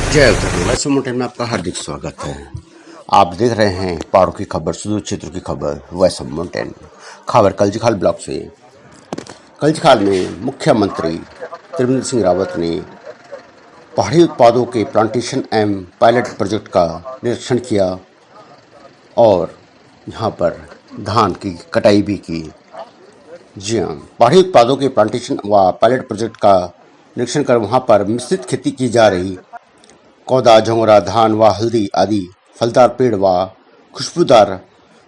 जय उत्तराखंड। वैसे मोटे में आपका हार्दिक स्वागत है। आप देख रहे हैं पहाड़ों की खबर, सुदूर क्षेत्र की खबर, वैष्णव माउंटेन खबर कल्जीखाल ब्लॉक से। कल्जीखाल में मुख्यमंत्री त्रिवेंद्र सिंह रावत ने पहाड़ी उत्पादों के प्लांटेशन एवं पायलट प्रोजेक्ट का निरीक्षण किया और यहाँ पर धान की कटाई भी की। जी हाँ, पहाड़ी उत्पादों के प्लांटेशन व पायलट प्रोजेक्ट का निरीक्षण कर वहाँ पर मिश्रित खेती की जा रही कौदा, झोंगरा, धान व हल्दी आदि फलदार पेड़ व खुशबूदार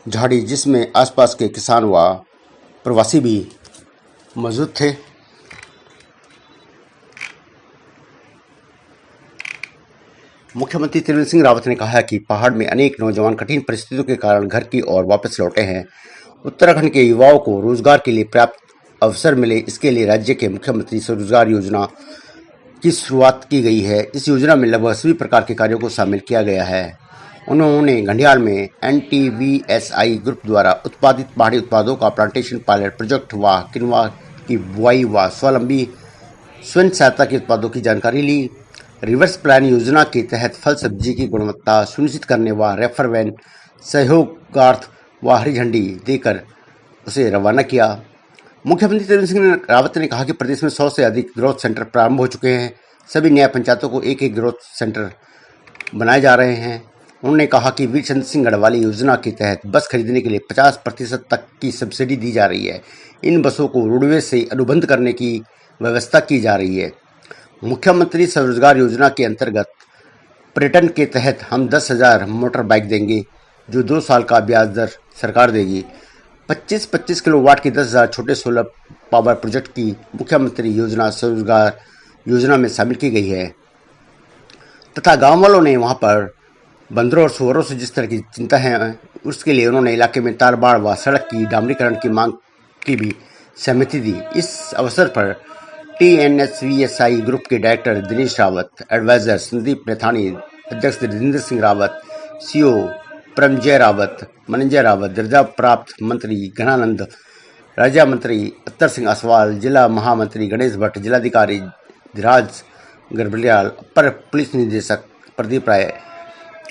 झाड़ी जिसमें आसपास के किसान व प्रवासी भी मौजूद थे। मुख्यमंत्री त्रिवेंद्र सिंह रावत ने कहा कि पहाड़ में अनेक नौजवान कठिन परिस्थितियों के कारण घर की ओर वापस लौटे हैं। उत्तराखंड के युवाओं को रोजगार के लिए पर्याप्त अवसर मिले, इसके लिए राज्य के मुख्यमंत्री स्वरोजगार योजना की शुरुआत की गई है। इस योजना में लगभग सभी प्रकार के कार्यों को शामिल किया गया है। उन्होंने घंडियाल में NTVSI ग्रुप द्वारा उत्पादित पहाड़ी उत्पादों का प्लांटेशन पायलट प्रोजेक्ट व किनवा की बुआई व स्वावलंबी स्वयं सहायता के उत्पादों की जानकारी ली। रिवर्स प्लान योजना के तहत फल सब्जी की गुणवत्ता सुनिश्चित करने व रेफर वैन सहयोगार्थ व हरी झंडी देकर उसे रवाना किया। मुख्यमंत्री त्रिवेंद्र सिंह रावत ने कहा कि प्रदेश में 100 से अधिक ग्रोथ सेंटर प्रारंभ हो चुके हैं। सभी न्याय पंचायतों को एक एक ग्रोथ सेंटर बनाए जा रहे हैं। उन्होंने कहा कि वीर चंद्र सिंह गढ़वाली योजना के तहत बस खरीदने के लिए 50% तक की सब्सिडी दी जा रही है। इन बसों को रोडवेज से अनुबंध करने की व्यवस्था की जा रही है। मुख्यमंत्री स्वरोजगार योजना के अंतर्गत पर्यटन के तहत हम 10,000 मोटर बाइक देंगे, जो 2 साल का ब्याज दर सरकार देगी। 25-25 किलोवाट की 10,000 छोटे सोलर पावर प्रोजेक्ट की मुख्यमंत्री योजना स्वरोजगार योजना में शामिल की गई है तथा गांव वालों ने वहां पर बंदरों और सुअरों से जिस तरह की चिंता है, उसके लिए उन्होंने इलाके में तार बाड़ व सड़क की डामरीकरण की मांग की भी सहमति दी। इस अवसर पर TNSVSI ग्रुप के डायरेक्टर दिनेश रावत, एडवाइजर संदीप नेथानी, अध्यक्ष रिजिंदर सिंह रावत, CO परमजय रावत, मनंजय रावत, दर्जा प्राप्त मंत्री घनानंद, राज्य मंत्री अत्तर सिंह असवाल, जिला महामंत्री गणेश भट्ट, जिलाधिकारी धीराज गर्बलियाल, अपर पुलिस निदेशक प्रदीप राय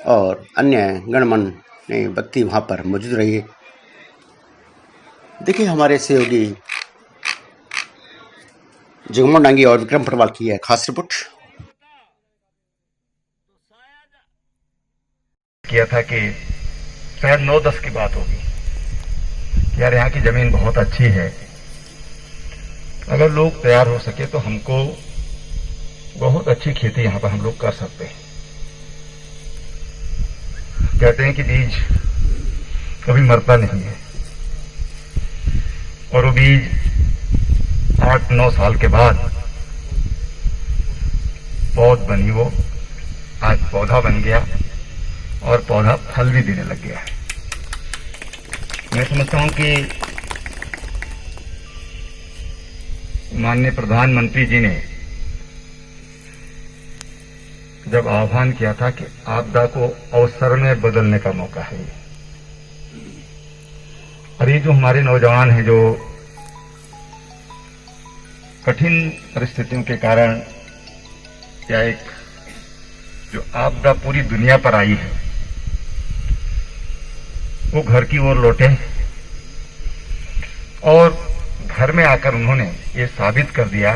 और अन्य गणमान्य व्यक्ति वहां पर मौजूद रहे। देखिए हमारे सहयोगी जगमोहन डांगी और विक्रम पटवाल की है खास रिपोर्ट। किया था कि शायद 9-10 की बात होगी कि यार यहाँ की जमीन बहुत अच्छी है, अगर लोग तैयार हो सके तो हमको बहुत अच्छी खेती यहाँ पर हम लोग कर सकते हैं। कहते हैं कि बीज कभी मरता नहीं है और वो बीज 8-9 साल के बाद पौध बनी, वो आज पौधा बन गया और पौधा फल भी देने लग गया है। मैं समझता हूं कि माननीय प्रधानमंत्री जी ने जब आह्वान किया था कि आपदा को अवसर में बदलने का मौका है, और ये जो हमारे नौजवान हैं जो कठिन परिस्थितियों के कारण या एक जो आपदा पूरी दुनिया पर आई है, वो घर की ओर लौटे और घर में आकर उन्होंने ये साबित कर दिया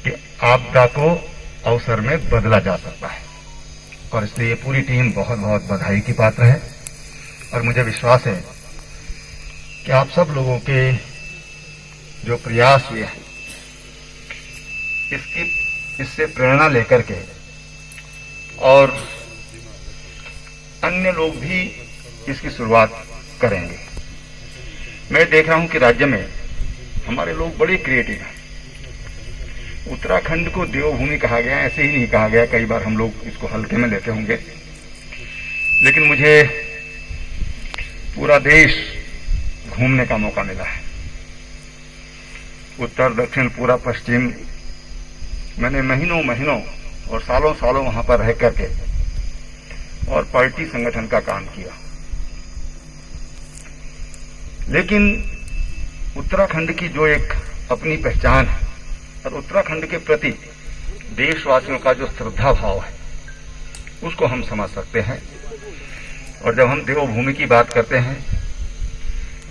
कि आपदा को अवसर में बदला जा सकता है। और इसलिए ये पूरी टीम बहुत बहुत बधाई की पात्र है और मुझे विश्वास है कि आप सब लोगों के जो प्रयास ये है, इससे प्रेरणा लेकर के और अन्य लोग भी इसकी शुरुआत करेंगे। मैं देख रहा हूं कि राज्य में हमारे लोग बड़े क्रिएटिव हैं। उत्तराखंड को देवभूमि कहा गया, ऐसे ही नहीं कहा गया, कई बार हम लोग इसको हल्के में लेते होंगे, लेकिन मुझे पूरा देश घूमने का मौका मिला है। उत्तर दक्षिण पूरा पश्चिम, मैंने महीनों महीनों और सालों सालों वहां पर रह करके और पार्टी संगठन का काम किया, लेकिन उत्तराखंड की जो एक अपनी पहचान है और उत्तराखंड के प्रति देशवासियों का जो श्रद्धा भाव है उसको हम समझ सकते हैं। और जब हम देवभूमि की बात करते हैं,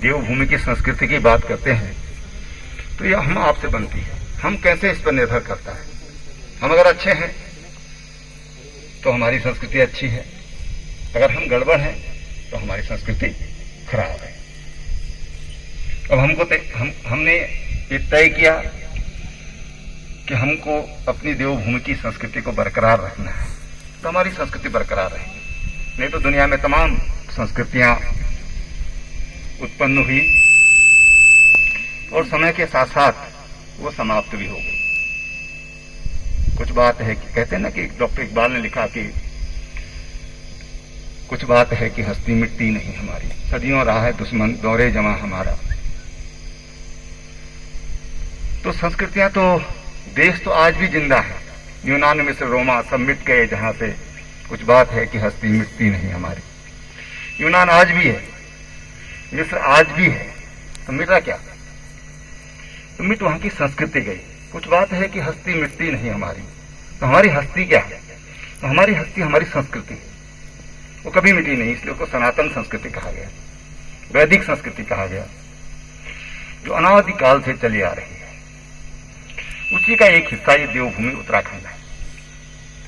देवभूमि की संस्कृति की बात करते हैं, तो यह हम आपसे बनती है। हम कैसे इस पर निर्भर करता है। हम अगर अच्छे हैं तो हमारी संस्कृति अच्छी है, अगर हम गड़बड़ हैं तो हमारी संस्कृति खराब है। अब हमने ये तय किया कि हमको अपनी देवभूमि की संस्कृति को बरकरार रखना है, तो हमारी संस्कृति बरकरार रहेगी। नहीं तो दुनिया में तमाम संस्कृतियां उत्पन्न हुई और समय के साथ साथ वो समाप्त भी हो गई। कुछ बात है कि कहते हैं ना कि डॉक्टर इकबाल ने लिखा कि कुछ बात है कि हस्ती मिटती नहीं हमारी, सदियों रहा है दुश्मन दौरे जमा हमारा। तो संस्कृतियां तो, देश तो आज भी जिंदा है। यूनान मिस्र रोमा सब मिट गए जहां से, कुछ बात है कि हस्ती मिटती नहीं हमारी। यूनान आज भी है, मिस्र आज भी है, तो मिटा क्या? तो मिट वहां की संस्कृति गई। कुछ बात है कि हस्ती मिटती नहीं हमारी, तो हमारी हस्ती क्या है? तो हमारी हस्ती हमारी संस्कृति, वो कभी मिटी नहीं, इसलिए उसको सनातन संस्कृति कहा गया, वैदिक संस्कृति कहा गया, जो अनादिकाल से चली आ रही है। उसी का एक हिस्सा ये देवभूमि उत्तराखंड है।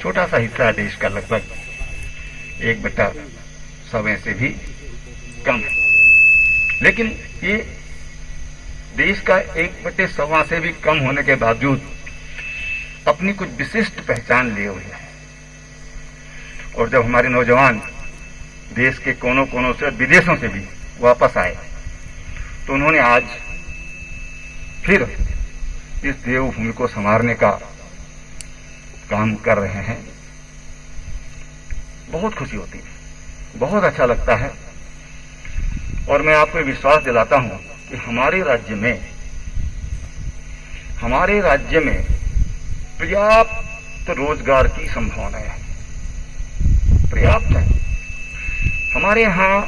छोटा सा हिस्सा है देश का, लगभग 1/100 से भी कम है, लेकिन ये देश का 1/100 से भी कम होने के बावजूद अपनी कुछ विशिष्ट पहचान लिए हुए है। और जब हमारे नौजवान देश के कोनों कोनों से, विदेशों से भी वापस आए, तो उन्होंने आज फिर इस देवभूमि को संवारने का काम कर रहे हैं। बहुत खुशी होती है, बहुत अच्छा लगता है। और मैं आपको विश्वास दिलाता हूं कि हमारे राज्य में पर्याप्त रोजगार की संभावना है, पर्याप्त है। हमारे यहां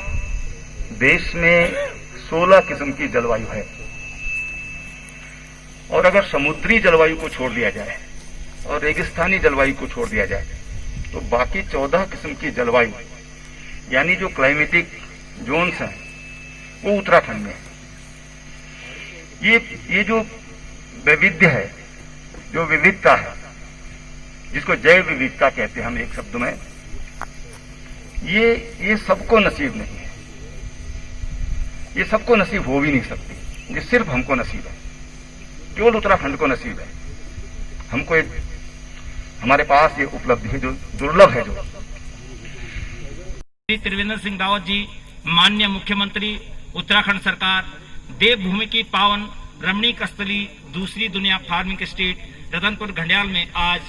देश में 16 किस्म की जलवायु है, और अगर समुद्री जलवायु को छोड़ दिया जाए और रेगिस्तानी जलवायु को छोड़ दिया जाए, तो बाकी 14 किस्म की जलवायु, यानी जो क्लाइमेटिक जोन्स हैं, वो उत्तराखंड में है। ये जो वैविध्य है, जो विविधता है, जिसको जैव विविधता कहते हैं हम एक शब्द में, ये सबको नसीब नहीं है, ये सबको नसीब हो भी नहीं सकती। ये सिर्फ हमको नसीब है, केवल उत्तराखंड को नसीब है। हमको हमारे पास ये उपलब्धि है जो दुर्लभ है। जो श्री त्रिवेंद्र सिंह रावत जी, माननीय मुख्यमंत्री उत्तराखंड सरकार, देवभूमि की पावन रमणीक स्थली दूसरी दुनिया फार्मिंग स्टेट रतनपुर घंडियाल में आज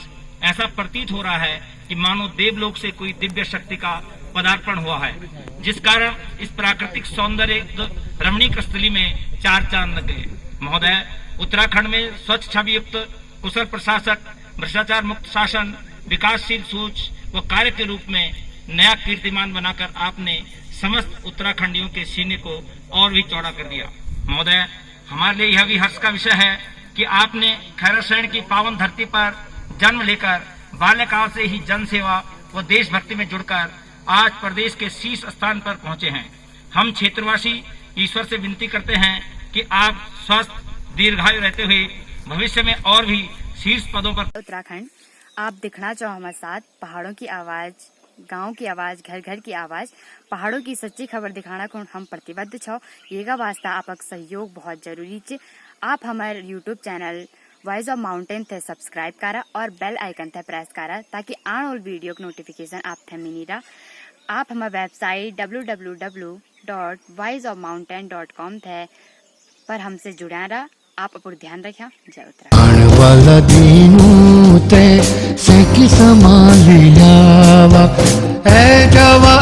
ऐसा प्रतीत हो रहा है कि मानो देवलोक से कोई दिव्य शक्ति का पदार्पण हुआ है, जिस कारण इस प्राकृतिक सौंदर्य रमणीक स्थली में 4 चांद लग गए। महोदय, उत्तराखंड में स्वच्छ छवि युक्त, कुशल प्रशासक, भ्रष्टाचार मुक्त शासन, विकासशील सोच व कार्य के रूप में नया कीर्तिमान बनाकर आपने समस्त उत्तराखंडियों के सीने को और भी चौड़ा कर दिया। महोदय, हमारे लिए यह भी हर्ष का विषय है कि आपने खैरसैंण की पावन धरती पर जन्म लेकर बाल्यकाल से ही जन सेवा व देशभक्ति में जुड़कर आज प्रदेश के शीर्ष स्थान पर पहुंचे हैं। हम क्षेत्रवासी ईश्वर से विनती करते हैं कि आप स्वस्थ दीर्घायु रहते हुए भविष्य में और भी शीर्ष पदों पर। उत्तराखंड आप दिखना चाहो हमारे साथ, पहाड़ों की आवाज, गांव की आवाज, घर घर की आवाज, पहाड़ों की सच्ची खबर दिखाना को हम प्रतिबद्ध छो। येगा वास्ता आपक सहयोग बहुत जरूरी छे। आप हमारे YouTube channel voice of mountain थे सब्सक्राइब करा और बेल आइकन थे प्रेस करा, ताकि आने वाली वीडियो की नोटिफिकेशन आप थे मिली रहा। आप हमारे वेबसाइट www.voiceofmountain.com थे पर हमसे जुड़ा रहा। आप अपना ध्यान रखा। जय उत्तराखंड। वाला दीनू ते से की संभालियावा ए जावा